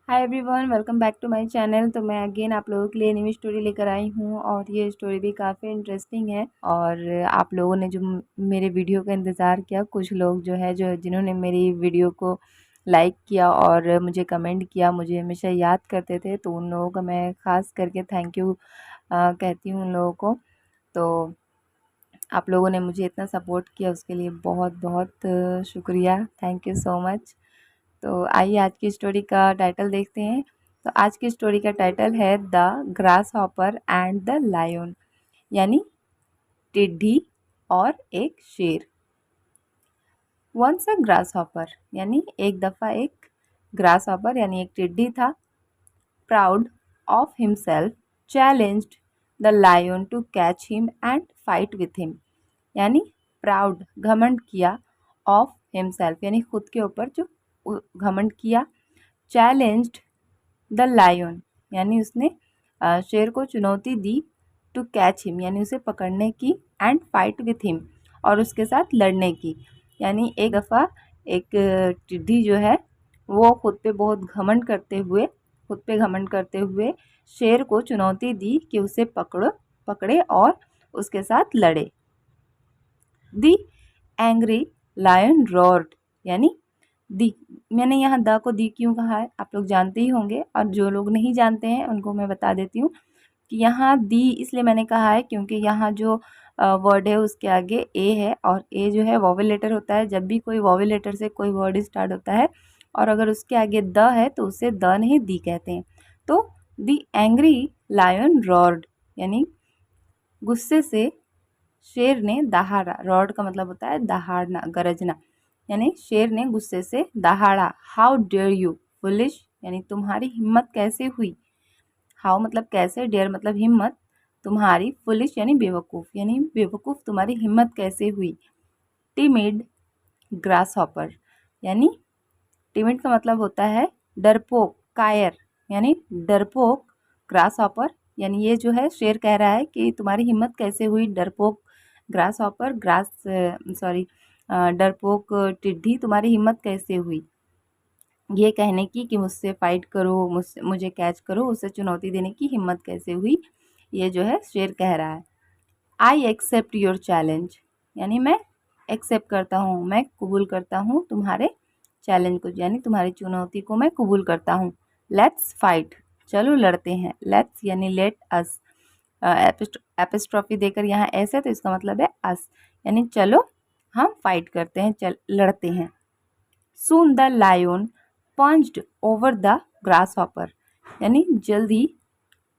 Hi everyone, welcome back to my channel. तो मैं again आप लोगों के लिए न्यू स्टोरी लेकर आई हूँ और ये स्टोरी भी काफ़ी इंटरेस्टिंग है। और आप लोगों ने जो मेरे वीडियो का इंतज़ार किया, कुछ लोग जो है जो जिन्होंने मेरी वीडियो को लाइक किया और मुझे कमेंट किया, मुझे हमेशा याद करते थे, तो उन लोगों का मैं ख़ास करके थैंक यू कहती हूँ उन लोगों को। तो आप लोगों ने मुझे इतना सपोर्ट किया, उसके लिए बहुत बहुत शुक्रिया, थैंक यू सो मच। तो आइए आज की स्टोरी का टाइटल देखते हैं। तो आज की स्टोरी का टाइटल है the grasshopper and the lion, यानी टिड्डी और एक शेर। वंस अ ग्रास हॉपर, यानी एक दफ़ा एक ग्रास हॉपर यानी एक टिड्डी था। Proud of himself challenged the lion to catch him and fight with him, यानी प्राउड घमंड किया, ऑफ हिमसेल्फ यानी खुद के ऊपर जो घमंड किया, चैलेंज्ड द लायन यानी उसने शेर को चुनौती दी, टू कैच हिम यानी उसे पकड़ने की, एंड फाइट विथ हिम और उसके साथ लड़ने की। यानी एक दफ़ा एक टिड्डी जो है वो खुद पे घमंड करते हुए शेर को चुनौती दी कि उसे पकड़े और उसके साथ लड़े। दी एंग्री लायन रोर्ड, यानी दी, मैंने यहाँ द को दी क्यों कहा है आप लोग जानते ही होंगे, और जो लोग नहीं जानते हैं उनको मैं बता देती हूँ कि यहाँ दी इसलिए मैंने कहा है क्योंकि यहाँ जो वर्ड है उसके आगे ए है, और ए जो है वॉवेल लेटर होता है। जब भी कोई वॉवेल लेटर से कोई वर्ड स्टार्ट होता है और अगर उसके आगे द है तो उसे द नहीं दी कहते हैं। तो दी एंग्री लायन रॉर्ड, यानी गुस्से से शेर ने दहाड़ा। रॉड का मतलब होता है दहाड़ना, गरजना, यानी शेर ने गुस्से से दहाड़ा। हाउ डेयर यू फुलिश, यानी तुम्हारी हिम्मत कैसे हुई। हाउ मतलब कैसे, डेयर मतलब हिम्मत, तुम्हारी, फुलिश यानी बेवकूफ़, यानी बेवकूफ़ तुम्हारी हिम्मत कैसे हुई। टिमिड ग्रास हॉपर, यानी टिमिड का मतलब होता है डरपोक, कायर, यानी डरपोक ग्रास हॉपर, यानी ये जो है शेर कह रहा है कि तुम्हारी हिम्मत कैसे हुई डरपोक ग्रास हॉपर, डरपोक टिड्डी, तुम्हारी हिम्मत कैसे हुई ये कहने की कि मुझसे फाइट करो, मुझे कैच करो, उसे चुनौती देने की हिम्मत कैसे हुई, ये जो है शेर कह रहा है। आई एक्सेप्ट योर चैलेंज, यानी मैं एक्सेप्ट करता हूँ, मैं कबूल करता हूँ तुम्हारे चैलेंज को, यानी तुम्हारी चुनौती को मैं कबूल करता हूँ। लेट्स फाइट, चलो लड़ते हैं। लेट्स यानी लेट अस, एपिस्ट्रॉफी देकर यहाँ ऐसे, तो इसका मतलब है अस, यानी चलो हम फाइट करते हैं, लड़ते हैं। Soon the lion punched over the grasshopper, यानी जल्दी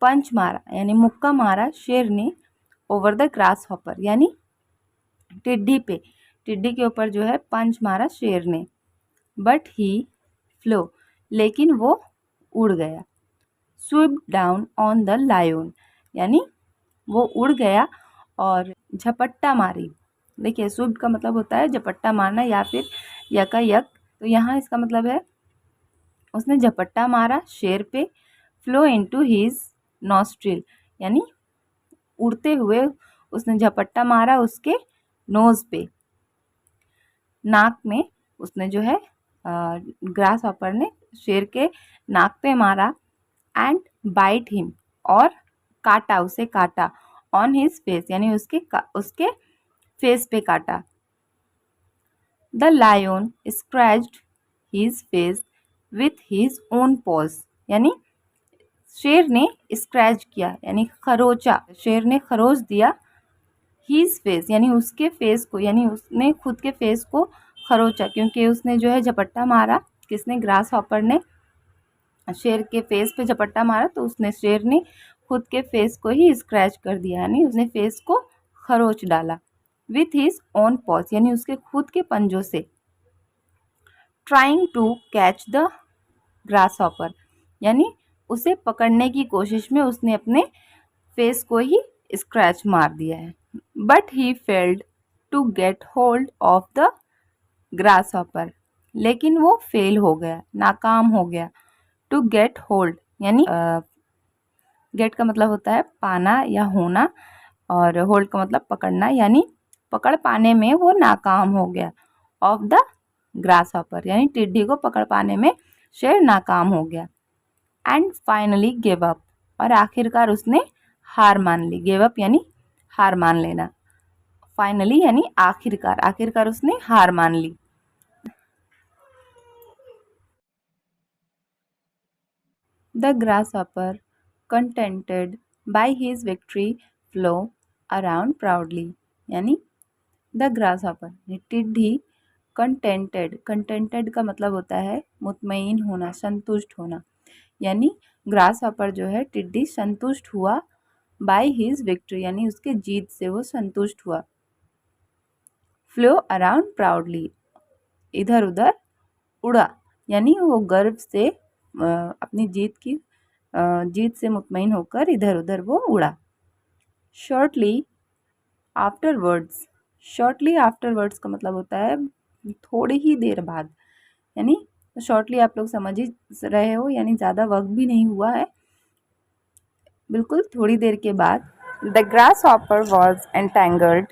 पंच मारा यानी मुक्का मारा शेर ने, ओवर द ग्रास हॉपर यानी टिड्डी पे, टिड्डी के ऊपर जो है पंच मारा शेर ने। बट ही फ्लो, लेकिन वो उड़ गया। Swoop down on the lion, यानी वो उड़ गया और झपट्टा मारी। देखिए स्विप का मतलब होता है झपट्टा मारना या फिर यकायक, तो यहाँ इसका मतलब है उसने झपट्टा मारा शेर पे। फ्लो इनटू हिज नॉस्ट्रिल, यानी उड़ते हुए उसने झपट्टा मारा उसके नोज पे, नाक में उसने जो है ग्रास हॉपर ने शेर के नाक पे मारा। एंड बाइट हिम, और काटा, उसे काटा। ऑन हिज फेस, यानी उसके फेस पे काटा। The lion scratched his face with his own paws, यानी शेर ने स्क्रैच किया यानी खरोचा, शेर ने खरोच दिया। हीज फेस यानी उसके फेस को, यानी उसने खुद के फेस को खरोचा, क्योंकि उसने जो है झपट्टा मारा, किसने, ग्रास हॉपर ने शेर के फेस पे झपट्टा मारा, तो उसने, शेर ने खुद के फेस को ही स्क्रैच कर दिया, यानी उसने फेस को खरोच डाला। विथ हिज ओन पॉज, यानी उसके खुद के पंजों से। Trying to catch the grasshopper, यानी उसे पकड़ने की कोशिश में उसने अपने फेस को ही स्क्रैच मार दिया है। But he failed to get hold of the grasshopper, लेकिन वो फेल हो गया, नाकाम हो गया। टू गेट होल्ड यानी गेट का मतलब होता है पाना या होना, और होल्ड का मतलब पकड़ना, यानी पकड़ पाने में वो नाकाम हो गया। ऑफ द ग्रास हॉपर, यानी टिड्डी को पकड़ पाने में शेर नाकाम हो गया। एंड फाइनली गिव अप, और आखिरकार उसने हार मान ली। गिव अप यानी हार मान लेना, फाइनली यानी आखिरकार, आखिरकार उसने हार मान ली। The grasshopper, contented by his victory, flew around proudly, यानी द ग्रासहॉपर टिड्डी, कंटेंटेड, कंटेंटेड का मतलब होता है मुतमईन होना, संतुष्ट होना, यानी ग्रासहॉपर जो है टिड्डी संतुष्ट हुआ, बाय हिज विक्ट्री यानी उसके जीत से वो संतुष्ट हुआ, फ्लो अराउंड प्राउडली इधर उधर उड़ा, यानी वो गर्व से अपनी जीत से मुतमईन होकर इधर उधर वो उड़ा। शॉर्टली आफ्टरवर्ड्स, शॉर्टली आफ्टरवर्ड्स का मतलब होता है थोड़ी ही देर बाद, यानी शॉर्टली आप लोग समझ ही रहे हो, यानी ज़्यादा वक्त भी नहीं हुआ है, बिल्कुल थोड़ी देर के बाद। The grass hopper was entangled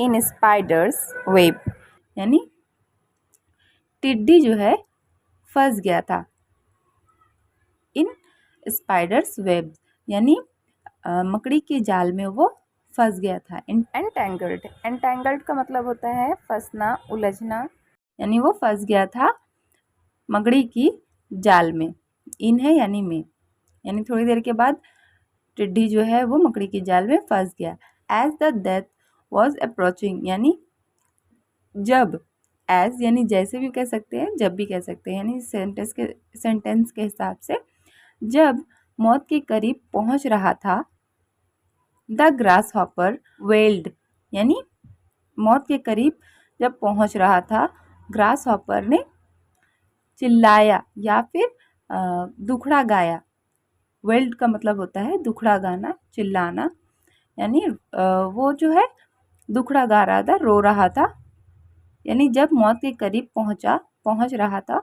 in spiders web, यानी टिड्डी जो है फंस गया था इन स्पाइडर्स वेब, यानी मकड़ी के जाल में वो फंस गया था। एंटेंगल्ड, एंटेंगल्ड का मतलब होता है फंसना, उलझना, यानी वो फंस गया था मकड़ी की जाल में। इन है यानी में, यानी थोड़ी देर के बाद टिड्डी जो है वो मकड़ी की जाल में फंस गया। As the death was approaching, यानी जब, एज यानी जैसे भी कह सकते हैं, जब भी कह सकते हैं, यानी सेंटेंस के हिसाब से जब मौत के करीब पहुंच रहा था। द ग्रास हॉपर वेल्ड, यानी मौत के करीब जब पहुंच रहा था, ग्रास हॉपर ने चिल्लाया या फिर दुखड़ा गाया। वेल्ड का मतलब होता है दुखड़ा गाना, चिल्लाना, यानी वो जो है दुखड़ा गा रहा था, रो रहा था, यानी जब मौत के करीब पहुंच रहा था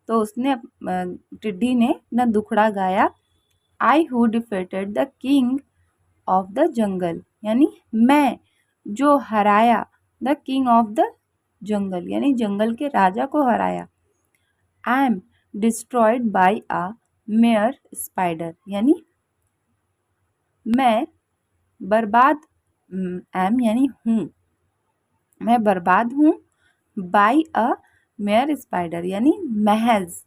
तो उसने टिड्डी ने न दुखड़ा गाया, I who defeated the king of the jungle, यानी मैं जो हराया the king of the jungle, यानी जंगल के राजा को हराया। I am destroyed by a mayor spider, यानी मैं बर्बाद, एम यानी हूँ, मैं बर्बाद हूँ, बाय अ मेयर स्पाइडर यानी महज,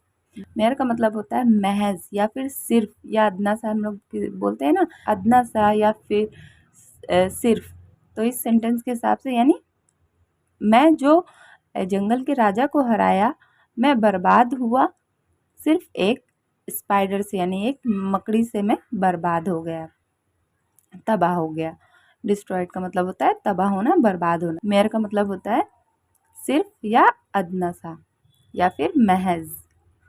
मेयर का मतलब होता है महज या फिर सिर्फ या अदना सा, हम लोग बोलते हैं ना अदना सा या फिर सिर्फ, तो इस सेंटेंस के हिसाब से यानी मैं जो जंगल के राजा को हराया, मैं बर्बाद हुआ सिर्फ एक स्पाइडर से, यानी एक मकड़ी से मैं बर्बाद हो गया, तबाह हो गया। डिस्ट्रॉयड का मतलब होता है तबाह होना, बर्बाद होना। मेयर का मतलब होता है सिर्फ या अदना सा या फिर महज,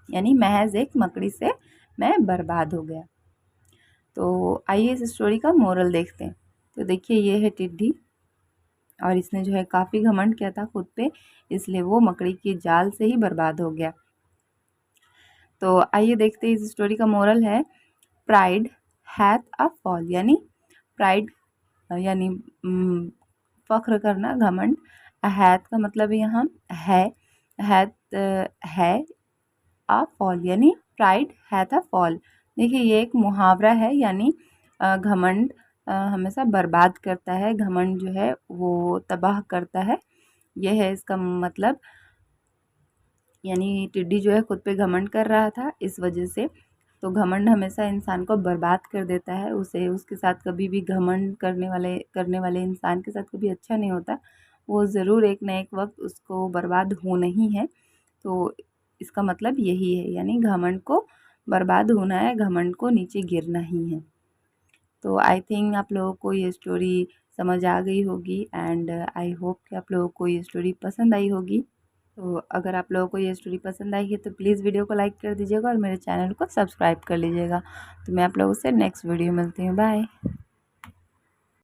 यानी महज एक मकड़ी से मैं बर्बाद हो गया। तो आइए इस स्टोरी का मोरल देखते हैं। तो देखिए ये है टिड्डी, और इसने जो है काफ़ी घमंड किया था खुद पे, इसलिए वो मकड़ी की जाल से ही बर्बाद हो गया। तो आइए देखते हैं इस स्टोरी का मोरल है, प्राइड हैथ अ फॉल, यानी प्राइड यानी फख्र करना, घमंड। हैथ का मतलब यहाँ है, हैथ है, अ फॉल यानी प्राइड हैथ अ फॉल। देखिए ये एक मुहावरा है, यानी घमंड हमेशा बर्बाद करता है, घमंड जो है वो तबाह करता है, यह है इसका मतलब। यानी टिड्डी जो है खुद पे घमंड कर रहा था, इस वजह से, तो घमंड हमेशा इंसान को बर्बाद कर देता है, उसे उसके साथ कभी भी घमंड करने वाले इंसान के साथ कभी अच्छा नहीं होता, वो ज़रूर एक न एक वक्त उसको बर्बाद होना ही है। तो इसका मतलब यही है, यानी घमंड को बर्बाद होना है, घमंड को नीचे गिरना ही है। तो आई थिंक आप लोगों को ये स्टोरी समझ आ गई होगी, एंड आई होप कि आप लोगों को ये स्टोरी पसंद आई होगी। तो अगर आप लोगों को ये स्टोरी पसंद आई है तो प्लीज़ वीडियो को लाइक कर दीजिएगा और मेरे चैनल को सब्सक्राइब कर लीजिएगा। तो मैं आप लोगों से नेक्स्ट वीडियो मिलती हूँ, बाय।